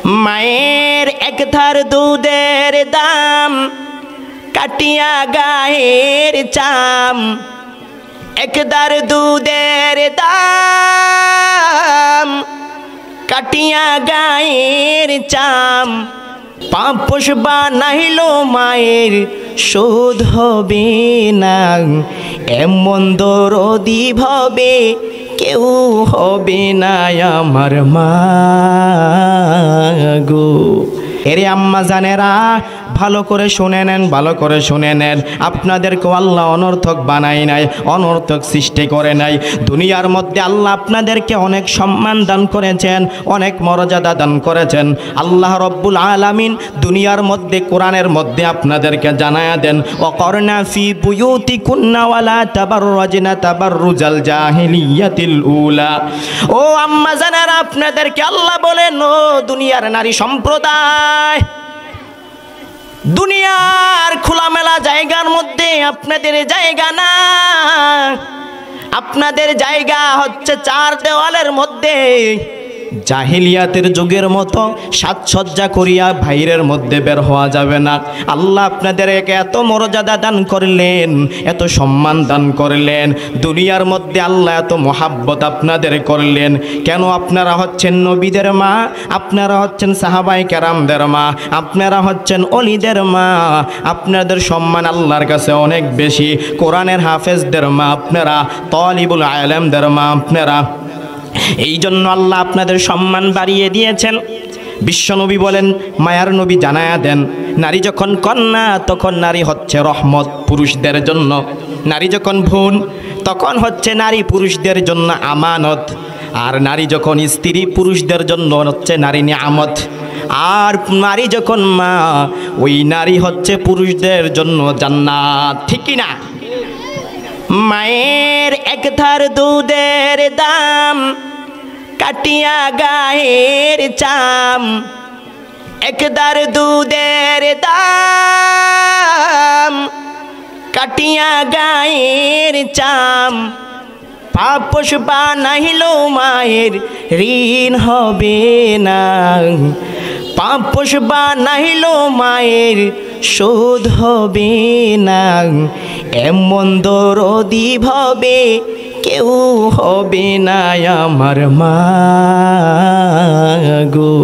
মায়ের এক ধার দুধের দাম কাটিয়া গায়ের চাম, এক ধার দুধের দাম কাটিয়া গায়ের চাম, পাপ পোষবা নাহিল মায়ের শোধ হবে না, এমন দরদি ভবে কেউ হবে না আমার মা গো। এরে আম্মা জানেরা ভালো করে শুনে নেন, ভালো করে শুনে নেন। আপনাদেরকে আল্লাহ অনর্থক বানাই নাই, অনর্থক সৃষ্টি করে নাই। দুনিয়ার মধ্যে আল্লাহ আপনাদেরকে অনেক সম্মান দান করেছেন, অনেক মর্যাদা দান করেছেন। আল্লাহ রব্বুল আলামিন দুনিয়ার মধ্যে কোরআনের মধ্যে আপনাদেরকে জানায়া দেন, ওয়াকরনা ফি বুয়ুতিকুন্না ওয়ালা তাবাররাজনা তাবাররুজাল জাহিলিয়াতিল উলা। ও আম্মা জানেরা আপনাদেরকে আল্লাহ বলেন, ও দুনিয়ার নারী সম্প্রদায়, দুনিয়ার খোলামেলা জায়গার মধ্যে আপনাদের জায়গা না, আপনাদের জায়গা হচ্ছে চার দেওয়ালের মধ্যে। জাহিলিয়াতের যুগের মতো সাজসজ্জা করিয়া বাইরের মধ্যে বের হওয়া যাবে না। আল্লাহ আপনাদেরকে এত মর্যাদা দান করলেন, এত সম্মান দান করলেন, দুনিয়ার মধ্যে আল্লাহ এত মহাব্বত আপনাদের করলেন। কেন? আপনারা হচ্ছেন নবীদের মা, আপনারা হচ্ছেন সাহাবায়ে কেরামদের মা, আপনারা হচ্ছেন অলিদের মা, আপনাদের সম্মান আল্লাহর কাছে অনেক বেশি। কোরআনের হাফেজদের মা আপনারা, তালিবুল ইলমদের মা আপনারা। এই জন্য আল্লাহ আপনাদের সম্মান বাড়িয়ে দিয়েছেন। বিশ্বনবী বলেন, মায়ার নবী জানায়া দেন, নারী যখন কন্যা তখন নারী হচ্ছে রহমত পুরুষদের জন্য, নারী যখন ভ্রূণ তখন হচ্ছে নারী পুরুষদের জন্য আমানত, আর নারী যখন স্ত্রী পুরুষদের জন্য হচ্ছে নারী নিয়ামত, আর নারী যখন মা ওই নারী হচ্ছে পুরুষদের জন্য জান্নাত। ঠিক কি না? মায়ের এক ধার দুধের দাম কাটিয়া গায়ের চাম, এক ধার দুধের দাম কাটিয়া গায়ের চাম, পাপ পোষবা নাহিল মায়ের ঋণ হবে না, পাপ পোষবা নাহিল মায়ের শোধ হবে না, এমন দরদি ভবে কেউ হবে না আমার মা গো।